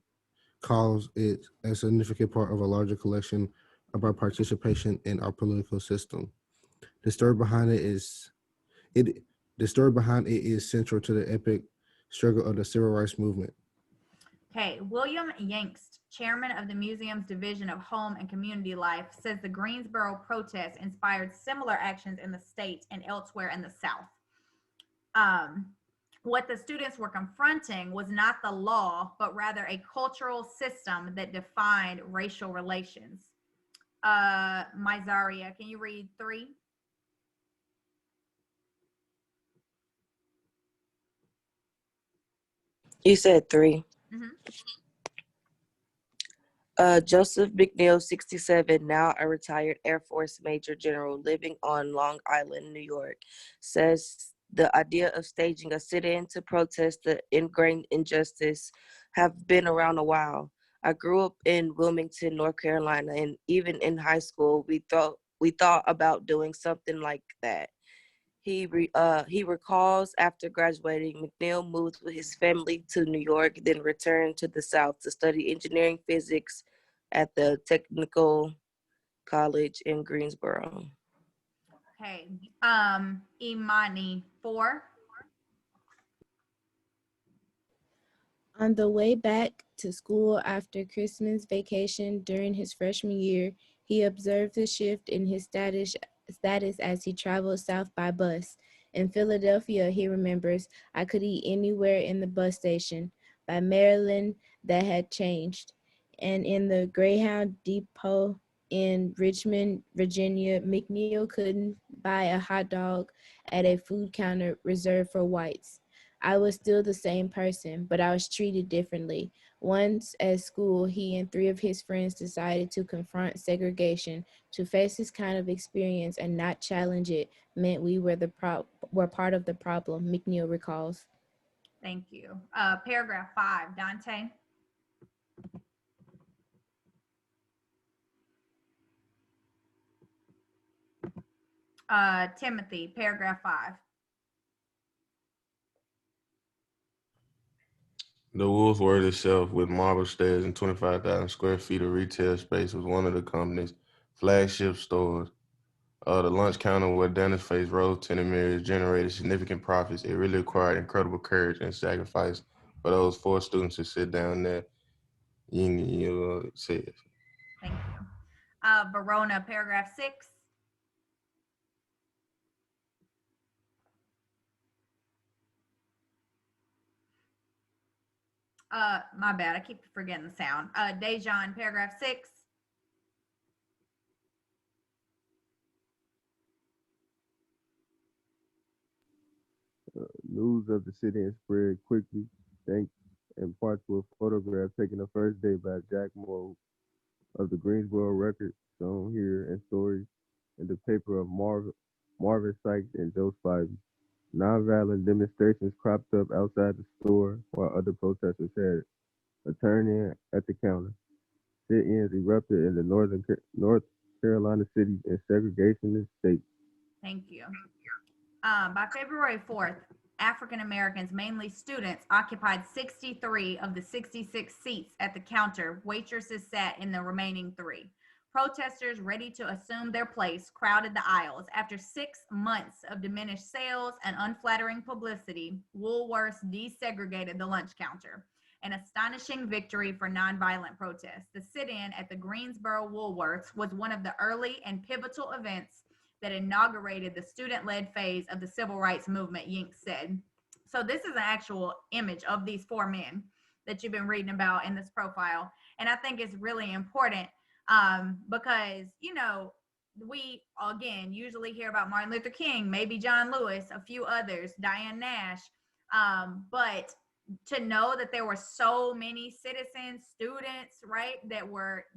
calls it a significant part of a larger collection of our participation in our political system. The story behind it is central to the epic struggle of the civil rights movement. Okay, William Yankst, chairman of the museum's Division of Home and Community Life, says the Greensboro protests inspired similar actions in the state and elsewhere in the South. What the students were confronting was not the law, but rather a cultural system that defined racial relations. Myzaria, can you read 3? You said 3. Mm-hmm. Joseph McNeil, 67, now a retired Air Force Major General living on Long Island, New York, says the idea of staging a sit-in to protest the ingrained injustice have been around a while. I grew up in Wilmington, North Carolina, and even in high school, we thought about doing something like that. He recalls after graduating, McNeil moved with his family to New York, then returned to the South to study engineering physics at the Technical College in Greensboro. Okay, Imani, 4. On the way back to school after Christmas vacation during his freshman year, he observed the shift in his status as he traveled south by bus. In Philadelphia, he remembers, I could eat anywhere in the bus station. By Maryland, that had changed. And in the Greyhound depot in Richmond, Virginia, McNeil couldn't buy a hot dog at a food counter reserved for whites. I was still the same person, but I was treated differently. Once at school, he and 3 of his friends decided to confront segregation. To face this kind of experience and not challenge it meant we were part of the problem, McNeil recalls. Thank you. Paragraph 5, Dante. Timothy, paragraph 5. The Woolworths itself, with marble stairs and 25,000 square feet of retail space, was one of the company's flagship stores. The lunch counter where Dennis faced rose tinted mirrors generated significant profits. It really required incredible courage and sacrifice for those 4 students to sit down there. You says. Thank you. Verona, paragraph 6. My bad. I keep forgetting the sound. Dejan, paragraph 6. News of the sit-in spread quickly, thanks in part to a photograph taken the first day by Jack Moe of the Greensboro Record, shown here, and stories in the paper of Marvin Sykes and Joe Spivey. Nonviolent demonstrations cropped up outside the store while other protesters had a turn-in at the counter. Sit-ins erupted in the North Carolina cities and segregationist states. Thank you. By February 4th, African Americans, mainly students, occupied 63 of the 66 seats at the counter. Waitresses sat in the remaining 3. Protesters ready to assume their place crowded the aisles. After 6 months of diminished sales and unflattering publicity, Woolworths desegregated the lunch counter. An astonishing victory for nonviolent protests. The sit-in at the Greensboro Woolworths was one of the early and pivotal events that inaugurated the student-led phase of the civil rights movement, Yink said. So this is an actual image of these 4 men that you've been reading about in this profile. And I think it's really important because, you know, we, again, usually hear about Martin Luther King, maybe John Lewis, a few others, Diane Nash. But to know that there were so many citizens, students, right, that were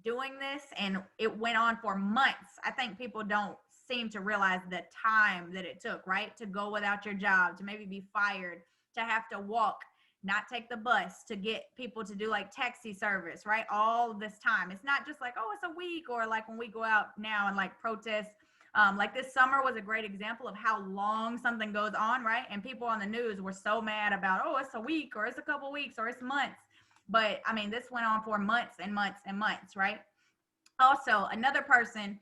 doing this, and it went on for months. I think people don't seem to realize the time that it took, right, to go without your job, to maybe be fired, to have to walk, not take the bus, to get people to do like taxi service, right? All this time. It's not just like, oh, it's a week, or like when we go out now and like protest. Like this summer was a great example of how long something goes on, right? And people on the news were so mad about, oh, it's a week, or it's a couple weeks, or it's months. But I mean, this went on for months and months and months, right? Also, another person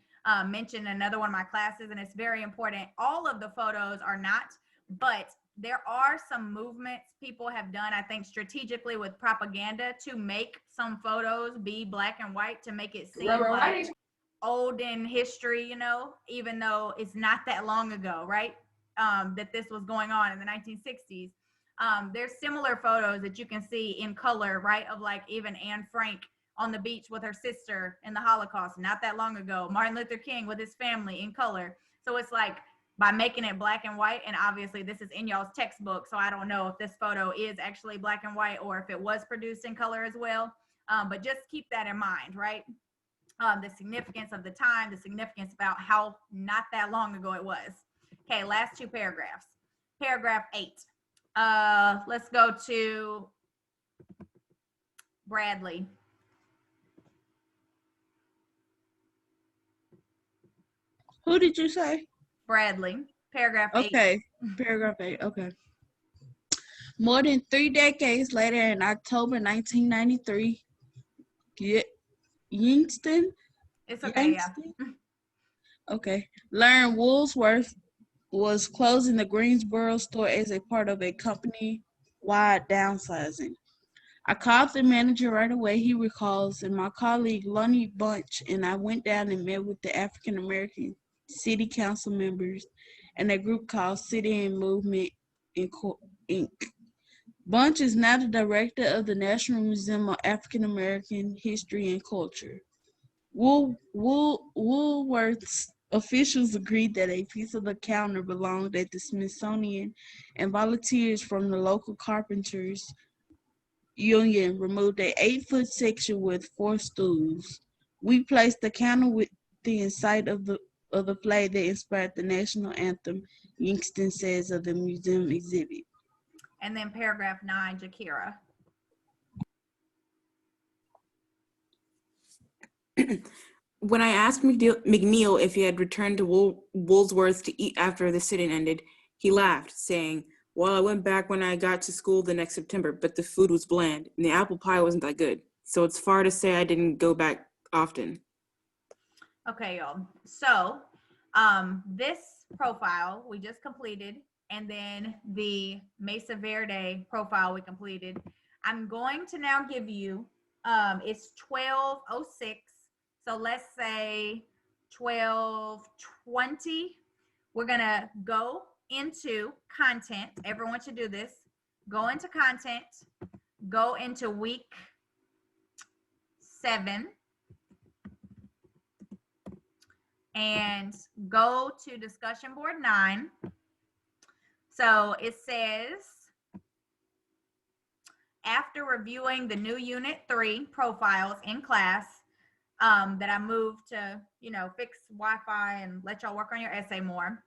mentioned another one of my classes, and it's very important. All of the photos are not, but there are some movements people have done, I think, strategically with propaganda to make some photos be black and white to make it seem like old in history, you know, even though it's not that long ago, right? That this was going on in the 1960s. There's similar photos that you can see in color, right? Of like even Anne Frank on the beach with her sister in the Holocaust, not that long ago. Martin Luther King with his family in color. So it's like by making it black and white, and obviously this is in y'all's textbook, so I don't know if this photo is actually black and white or if it was produced in color as well. But just keep that in mind, right? The significance of the time, the significance about how not that long ago it was. Okay, last 2 paragraphs. Paragraph 8. Let's go to Bradley. Who did you say? Bradley. Paragraph 8. Okay, paragraph 8. Okay. More than 3 decades later, in October 1993, Yingston? It's okay, yeah. Okay. Learned Woolworth was closing the Greensboro store as a part of a company-wide downsizing. I called the manager right away, he recalls, and my colleague Lonnie Bunch and I went down and met with the African American City Council members and a group called Sit-In Movement Inc. Bunch is now the director of the National Museum of African American History and Culture. Woolworth's officials agreed that a piece of the counter belonged at the Smithsonian, and volunteers from the local carpenters union removed an 8-foot section with 4 stools. We placed the counter within sight of the flag that inspired the national anthem, Yingston says of the museum exhibit. And then paragraph 9, Jakira. When I asked McNeil if he had returned to Woolworths to eat after the sit-in ended, he laughed, saying, well, I went back when I got to school the next September, but the food was bland and the apple pie wasn't that good. So it's far to say I didn't go back often. Okay, y'all. So This profile we just completed, and then the Mesa Verde profile we completed. I'm going to now give you, it's 12:06. So let's say 12:20. We're going to go into content. Everyone should do this. Go into content, go into week 7, and go to discussion board 9. So it says, after reviewing the new unit 3 profiles in class, that I moved to, fix Wi-Fi and let y'all work on your essay more.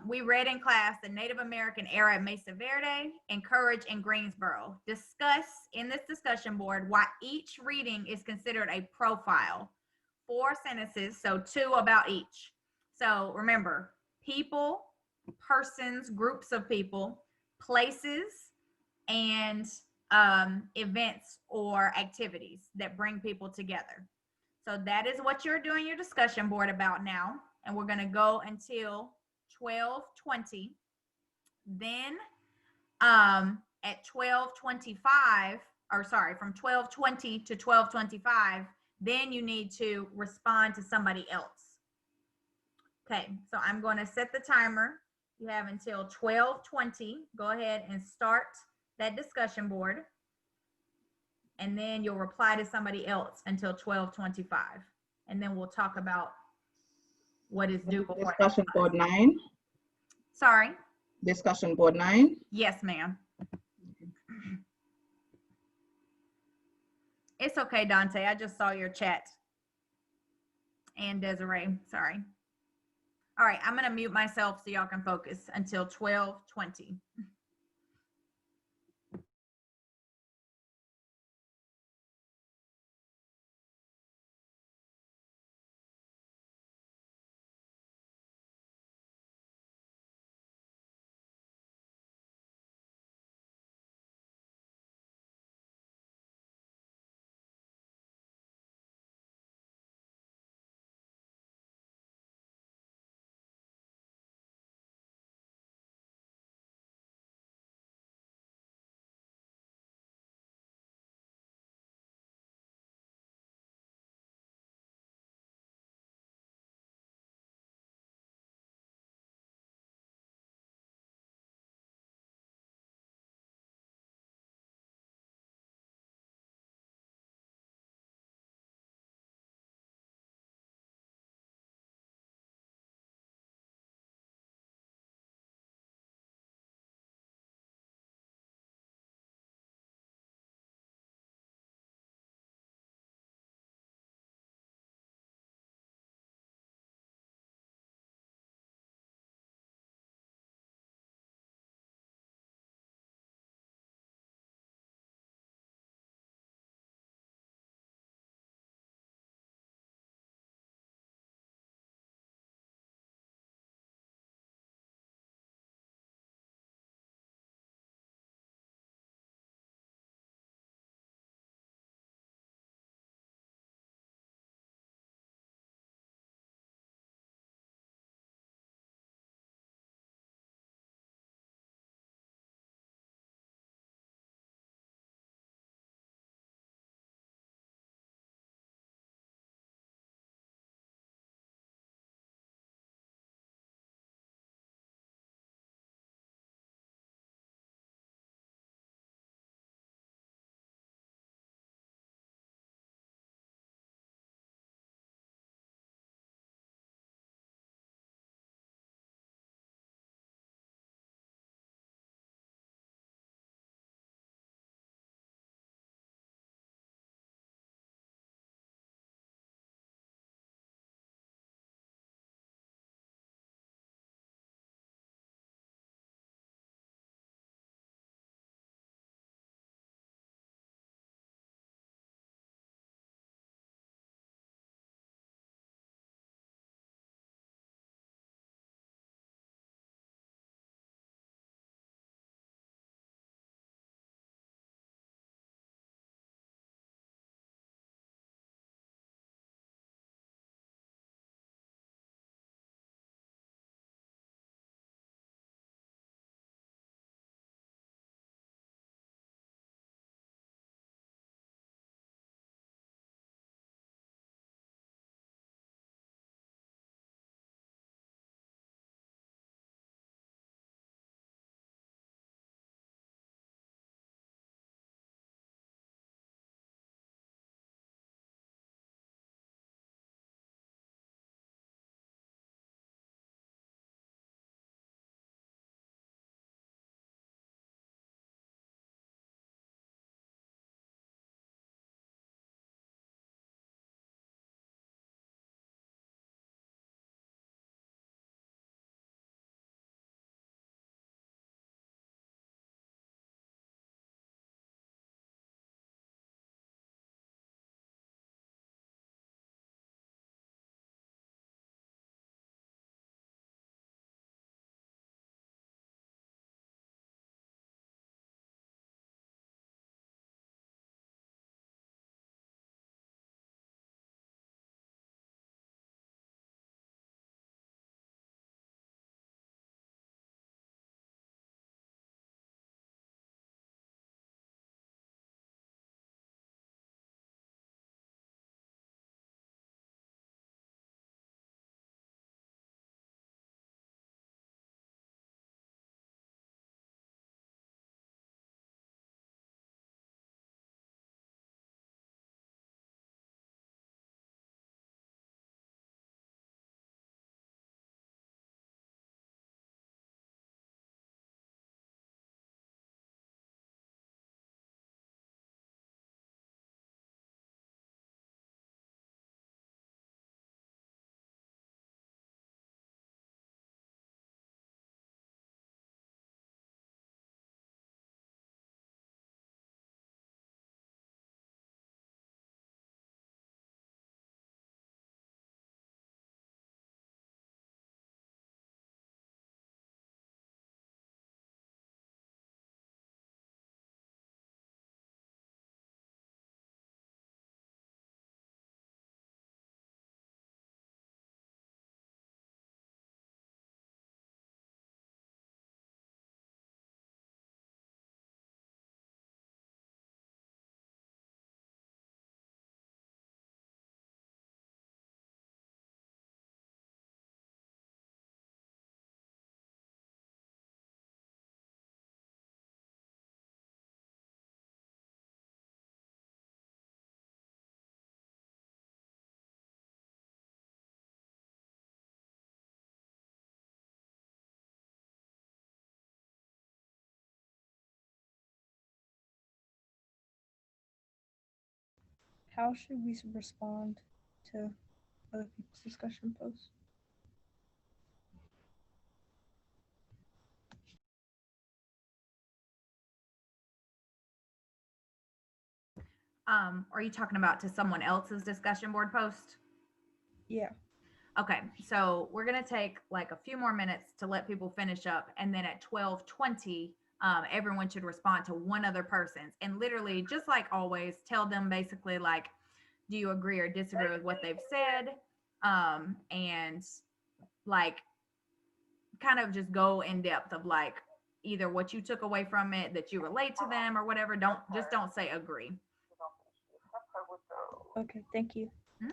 We read in class the Native American era at Mesa Verde and Courage in Greensboro. Discuss in this discussion board why each reading is considered a profile. 4 sentences, so 2 about each. So remember, people, persons, groups of people, places, and events or activities that bring people together. So that is what you're doing your discussion board about now. And we're going to go until 12:20. Then at 12:25, or sorry, from 12:20 to 12:25, then you need to respond to somebody else. Okay, so I'm going to set the timer. You have until 12:20. Go ahead and start that discussion board. And then you'll reply to somebody else until 12:25. And then we'll talk about what is due before. Discussion board 9. Sorry? Discussion board 9. Yes, ma'am. It's okay, Dante. I just saw your chat. And Desiree, sorry. All right, I'm going to mute myself so y'all can focus until 12:20. how should we respond to other people's discussion posts? Are you talking about to someone else's discussion board post? Yeah. Okay, so we're gonna take like a few more minutes to let people finish up, and then at 12:20, everyone should respond to one other person's, and literally, just like always, tell them basically like, do you agree or disagree with what they've said, and like, kind of just go in depth of like either what you took away from it, that you relate to them, or whatever. Don't say agree. Okay, thank you. Hmm?